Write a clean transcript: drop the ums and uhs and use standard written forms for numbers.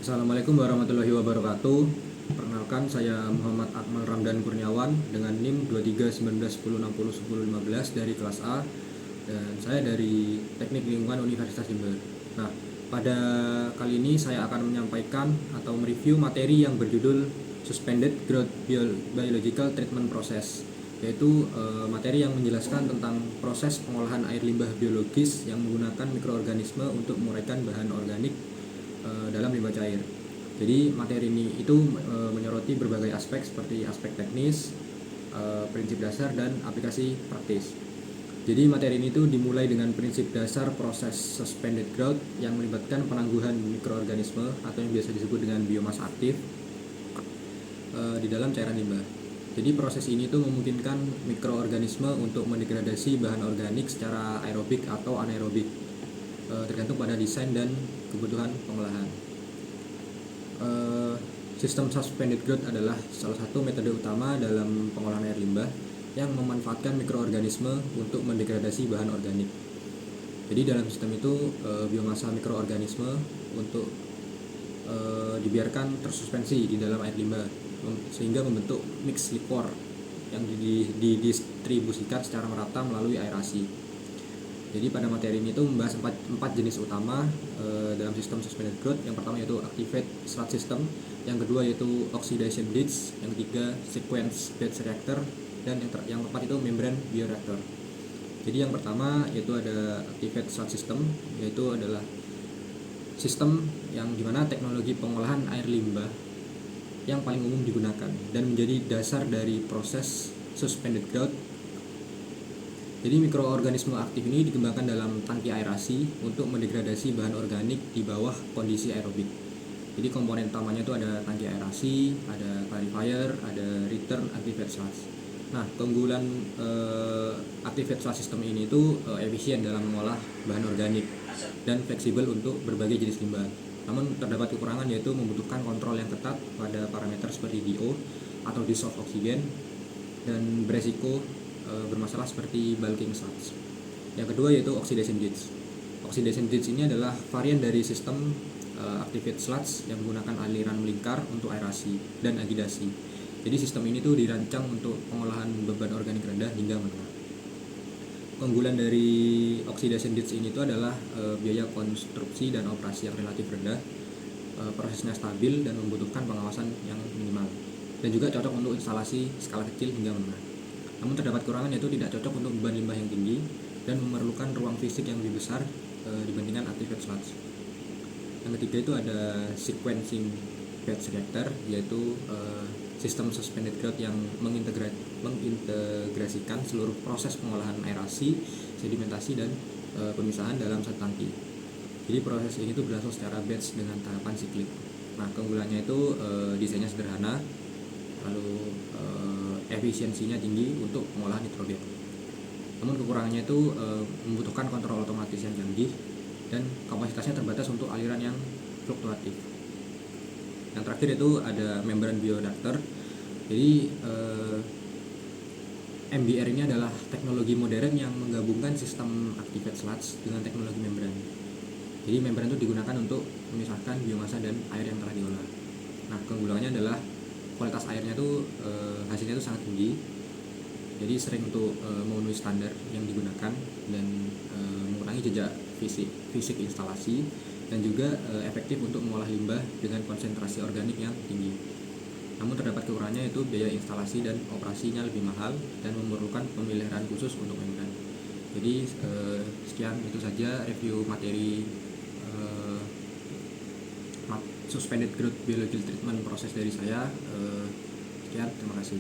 Assalamualaikum warahmatullahi wabarakatuh. Perkenalkan, saya Muhammad Akmal Ramdan Kurniawan dengan NIM 231910601015 dari kelas A, dan saya dari Teknik Lingkungan Universitas Jember. Nah, pada kali ini saya akan menyampaikan atau mereview materi yang berjudul Suspended Growth Biological Treatment Process, yaitu materi yang menjelaskan tentang proses pengolahan air limbah biologis yang menggunakan mikroorganisme untuk menguraikan bahan organik dalam limbah cair. Jadi materi ini itu menyoroti berbagai aspek seperti aspek teknis, prinsip dasar, dan aplikasi praktis. Jadi materi ini itu dimulai dengan prinsip dasar proses suspended growth yang melibatkan penangguhan mikroorganisme atau yang biasa disebut dengan biomasa aktif di dalam cairan limbah. Jadi proses ini tuh memungkinkan mikroorganisme untuk mendegradasi bahan organik secara aerobik atau anaerobik, tergantung pada desain dan kebutuhan pengolahan. Sistem suspended growth adalah salah satu metode utama dalam pengolahan air limbah yang memanfaatkan mikroorganisme untuk mendegradasi bahan organik. Jadi dalam sistem itu biomasa mikroorganisme untuk dibiarkan tersuspensi di dalam air limbah sehingga membentuk mix liquor yang didistribusikan secara merata melalui aerasi. Jadi pada materi ini tuh membahas empat jenis utama dalam sistem suspended growth. Yang pertama yaitu activate sludge system, yang kedua yaitu oxidation ditch, yang ketiga sequence batch reactor, dan yang keempat itu membrane bioreactor. Jadi yang pertama yaitu ada activate sludge system, yaitu adalah sistem yang dimana teknologi pengolahan air limbah yang paling umum digunakan dan menjadi dasar dari proses suspended growth. Jadi mikroorganisme aktif ini dikembangkan dalam tangki aerasi untuk mendegradasi bahan organik di bawah kondisi aerobik. Jadi komponen utamanya itu ada tangki aerasi, ada clarifier, ada return activate sludge. Nah, keunggulan activate sludge system ini itu efisien dalam mengolah bahan organik dan fleksibel untuk berbagai jenis limbah. Namun terdapat kekurangan, yaitu membutuhkan kontrol yang ketat pada parameter seperti DO atau dissolved oxygen, dan beresiko bermasalah seperti bulking sludge. Yang kedua yaitu oxidation ditch. Oxidation ditch ini adalah varian dari sistem activate sludge yang menggunakan aliran melingkar untuk aerasi dan agitasi. Jadi sistem ini tuh dirancang untuk pengolahan beban organik rendah hingga menengah. Keunggulan dari oxidation ditch ini itu adalah biaya konstruksi dan operasi yang relatif rendah, prosesnya stabil dan membutuhkan pengawasan yang minimal, dan juga cocok untuk instalasi skala kecil hingga menengah. Namun terdapat kekurangan, yaitu tidak cocok untuk beban limbah yang tinggi dan memerlukan ruang fisik yang lebih besar dibandingkan activate sludge. Yang ketiga itu ada sequencing batch reactor, yaitu sistem suspended growth yang mengintegrasikan seluruh proses pengolahan aerasi, sedimentasi, dan pemisahan dalam satu tangki. Jadi proses ini tuh berlangsung secara batch dengan tahapan siklik. Nah, keunggulannya itu desainnya sederhana, lalu efisiensinya tinggi untuk pengolahan nitrogen. Namun kekurangannya itu membutuhkan kontrol otomatis yang canggih dan kapasitasnya terbatas untuk aliran yang fluktuatif. Yang terakhir itu ada membrane bioreactor. Jadi MBR ini adalah teknologi modern yang menggabungkan sistem activate sludge dengan teknologi membran. Jadi membran itu digunakan untuk memisahkan biomasa dan air yang telah diolah. Nah, keunggulannya adalah kualitas airnya itu hasilnya itu sangat tinggi. Jadi sering untuk memenuhi standar yang digunakan dan mengurangi jejak fisik instalasi, dan juga efektif untuk mengolah limbah dengan konsentrasi organik yang tinggi. Namun terdapat kekurangannya, yaitu biaya instalasi dan operasinya lebih mahal dan memerlukan pemeliharaan khusus untuk membran. Jadi sekian itu saja review materi suspended growth biological treatment proses dari saya. Sekian, terima kasih.